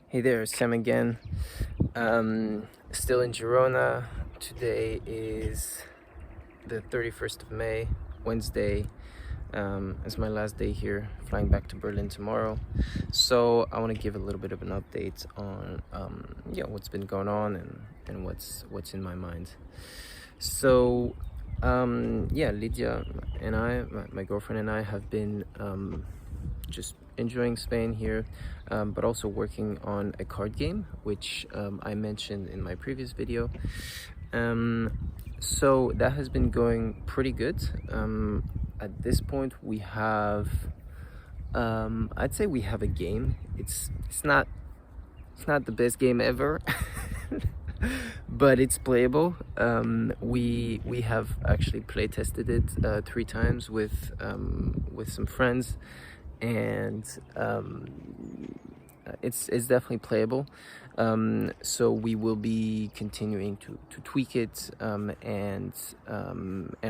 Hey there, Sam again. Still in Girona. Today is the 31st of May, Wednesday. It's my last day here, flying back to Berlin tomorrow. So I want to give a little bit of an update on what's been going on and what's in my mind. So Lydia and I, my girlfriend and I, have been just enjoying Spain here, but also working on a card game, which I mentioned in my previous video. So that has been going pretty good. At this point, we have, I'd say we have a game. It's not the best game ever. But it's playable. We have actually play tested it 3 times with some friends, and it's definitely playable. So we will be continuing to tweak it, and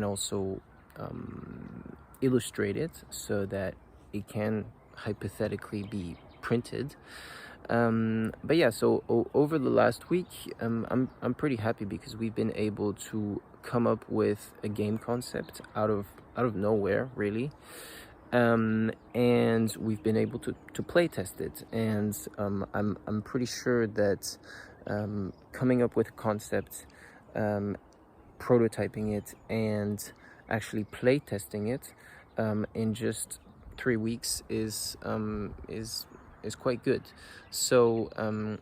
also illustrate it so that it can hypothetically be printed. But yeah, so over the last week, I'm pretty happy because we've been able to come up with a game concept out of nowhere, really. And we've been able to play test it, and I'm pretty sure that coming up with a concept, prototyping it, and actually play testing it in just 3 weeks is quite good. So I'm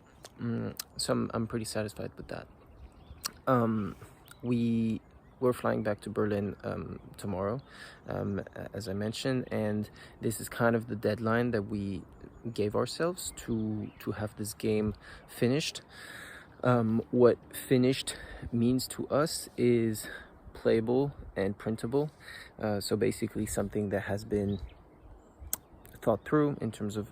pretty satisfied with that. We're flying back to Berlin tomorrow, as I mentioned, and this is kind of the deadline that we gave ourselves to have this game finished. What finished means to us is playable and printable. So basically something that has been thought through in terms of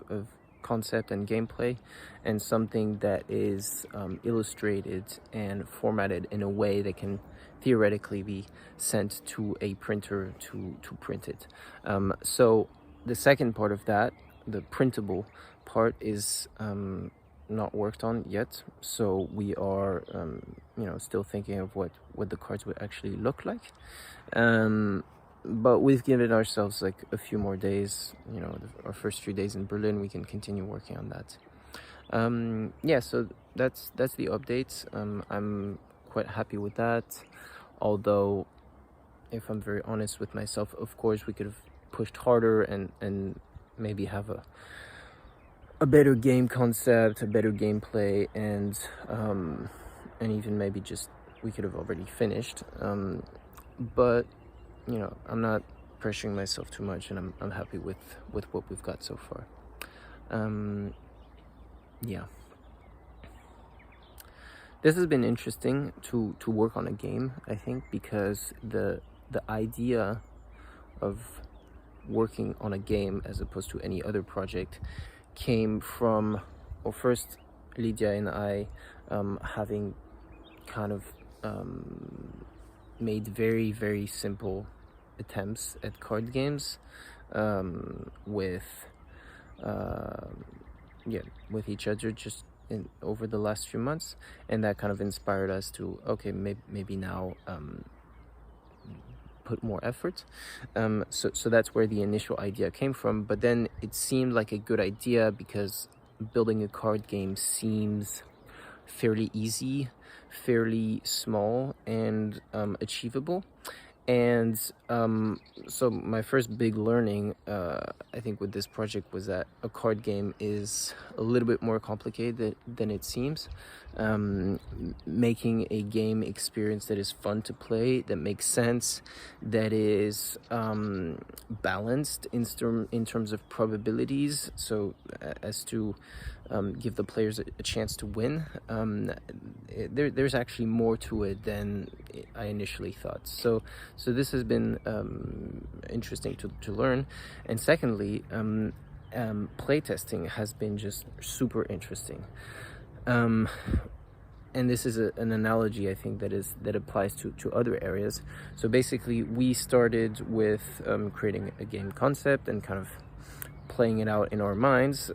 concept and gameplay, and something that is illustrated and formatted in a way that can theoretically be sent to a printer to print it. So the second part of that, the printable part, is not worked on yet. So we are still thinking of what the cards would actually look like. But we've given ourselves like a few more days. Our first 3 days in Berlin, we can continue working on that. So that's the update. I'm quite happy with that. Although, if I'm very honest with myself, of course we could have pushed harder and maybe have a better game concept, a better gameplay, and even maybe just we could have already finished. But I'm not pressuring myself too much, and I'm happy with what we've got so far. This has been interesting to work on a game, I think, because the idea of working on a game as opposed to any other project came from, well, first Lydia and I having kind of made very, very simple attempts at card games with each other just over the last few months, and that kind of inspired us to maybe now put more effort. So that's where the initial idea came from, but then it seemed like a good idea because building a card game seems fairly easy, fairly small, and achievable. And so my first big learning, I think, with this project was that a card game is a little bit more complicated than it seems. Making a game experience that is fun to play, that makes sense, that is balanced in terms of probabilities, so as to give the players a chance to win. There's actually more to it than I initially thought. So this has been interesting to learn. And secondly, playtesting has been just super interesting. And this is an analogy, I think, that applies to other areas. So basically, we started with creating a game concept and kind of playing it out in our minds,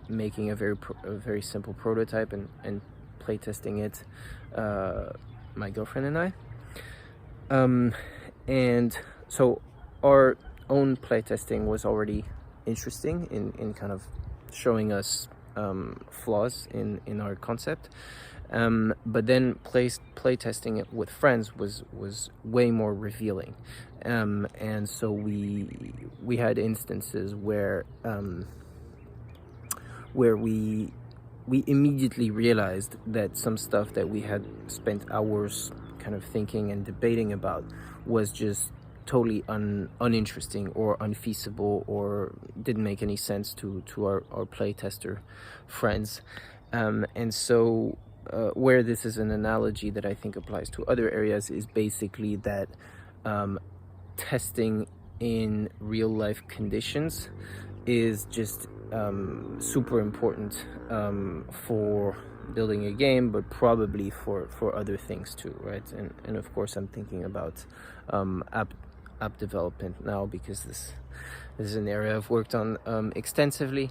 making a very simple prototype and playtesting it, my girlfriend and I. And so our own playtesting was already interesting in kind of showing us flaws in our concept. But then playtesting it with friends was way more revealing. And so we had instances where we immediately realized that some stuff that we had spent hours kind of thinking and debating about was just totally uninteresting or unfeasible or didn't make any sense to our playtester friends. And so where this is an analogy that I think applies to other areas is basically that testing in real life conditions is just super important for building a game, but probably for other things too, right? And of course I'm thinking about app development now, because this is an area I've worked on extensively.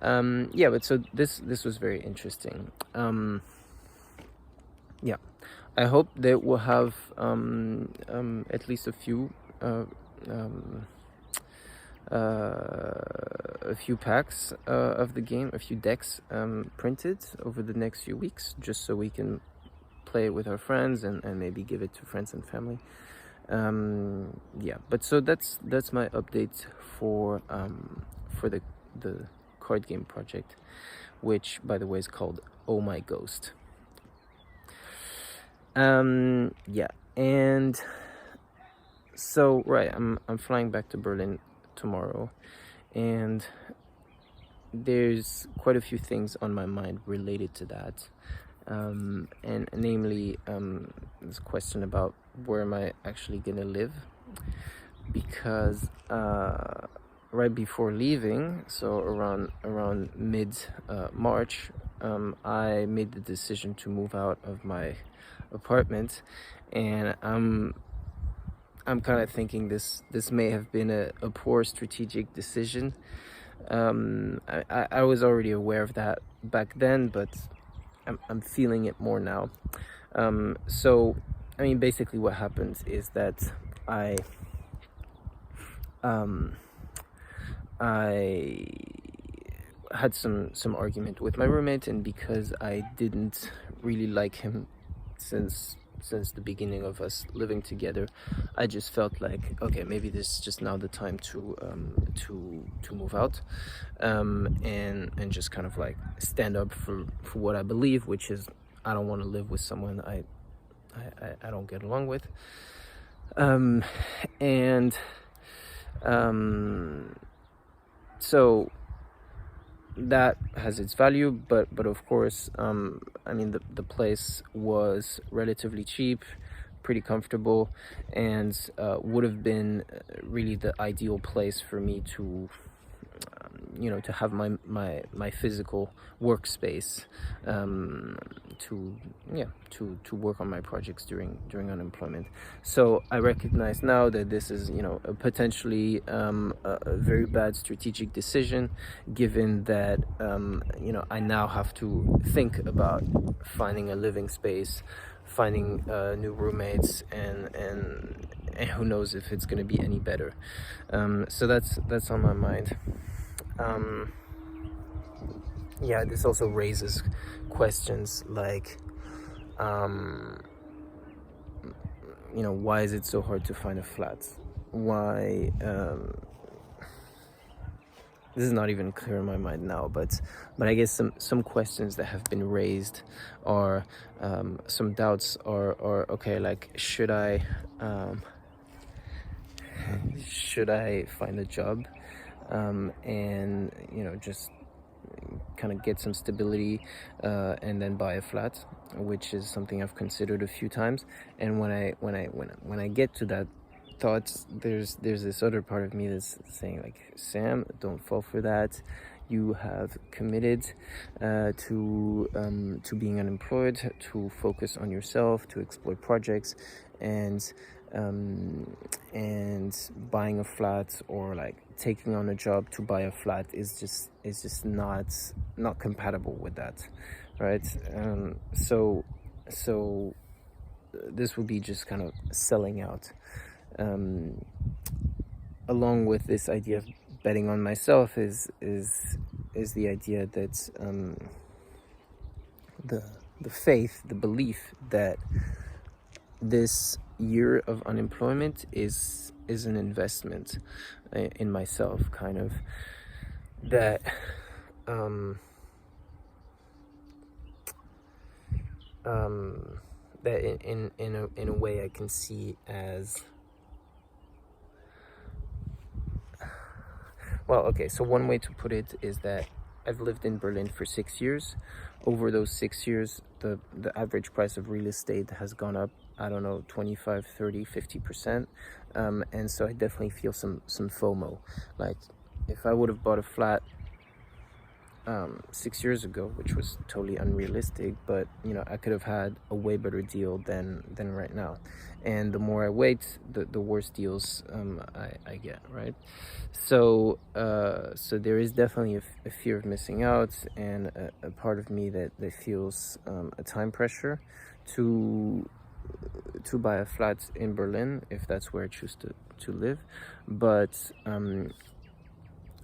Yeah, but so this was very interesting. Yeah, I hope that we'll have at least a few packs of the game, a few decks printed over the next few weeks, just so we can play it with our friends and maybe give it to friends and family. Yeah, but so that's my update for the card game project, which by the way is called Oh My Ghost. Yeah, and so right, I'm flying back to Berlin tomorrow, and there's quite a few things on my mind related to that, and namely this question about where am I actually gonna live, because right before leaving, so around mid March, I made the decision to move out of my apartment, and I'm kind of thinking this may have been a poor strategic decision. I was already aware of that back then, but I'm feeling it more now. So I mean, basically what happens is that I had some argument with my roommate, and because I didn't really like him since the beginning of us living together, I just felt like, okay, maybe this is just now the time to move out, and just kind of like stand up for what I believe, which is I don't want to live with someone I don't get along with. So that has its value, but of course, I mean, the place was relatively cheap, pretty comfortable, and would have been really the ideal place for me to to have my physical workspace, to work on my projects during unemployment. So I recognize now that this is a potentially a very bad strategic decision, given that I now have to think about finding a living space, finding new roommates, and who knows if it's going to be any better. So that's on my mind. Yeah, this also raises questions like, why is it so hard to find a flat? Why? This is not even clear in my mind now, but I guess some questions that have been raised are some doubts are okay, like should I find a job and just kind of get some stability and then buy a flat, which is something I've considered a few times. And when I get to that thought, there's this other part of me that's saying like, Sam, don't fall for that. You have committed to being unemployed, to focus on yourself, to explore projects, and and buying a flat or like taking on a job to buy a flat is just not compatible with that, right? So this would be just kind of selling out, along with this idea of betting on myself is the idea that the faith, the belief that this year of unemployment is an investment in myself, kind of, that that in a way I can see as, well, okay, so one way to put it is that I've lived in Berlin for 6 years. Over those 6 years, the average price of real estate has gone up, I don't know, 25, 30, 50%. And so I definitely feel some FOMO. Like, if I would have bought a flat 6 years ago, which was totally unrealistic, but I could have had a way better deal than right now. And the more I wait, the worse deals I get, right? So there is definitely a fear of missing out, and a part of me that feels a time pressure to buy a flat in Berlin if that's where I choose to live. But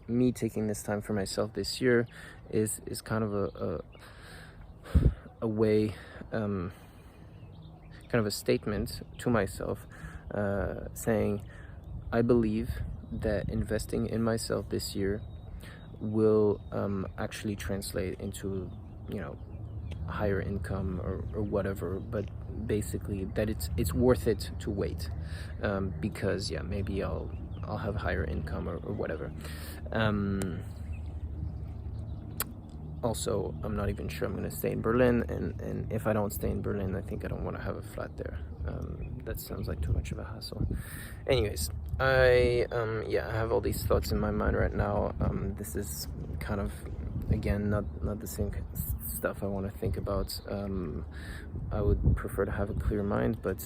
me taking this time for myself this year is kind of a way, kind of a statement to myself, saying I believe that investing in myself this year will actually translate into higher income or whatever, but basically that it's worth it to wait, because maybe I'll have higher income or whatever. Also, I'm not even sure I'm going to stay in Berlin, and if I don't stay in Berlin, I think I don't want to have a flat there. That sounds like too much of a hassle. Anyways, I have all these thoughts in my mind right now. This is kind of, again, not the same stuff I want to think about. I would prefer to have a clear mind, but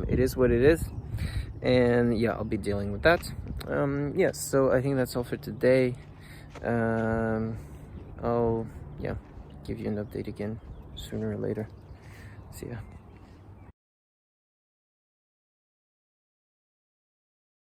it is what it is, and I'll be dealing with that. So I think that's all for today. I'll give you an update again sooner or later. See ya.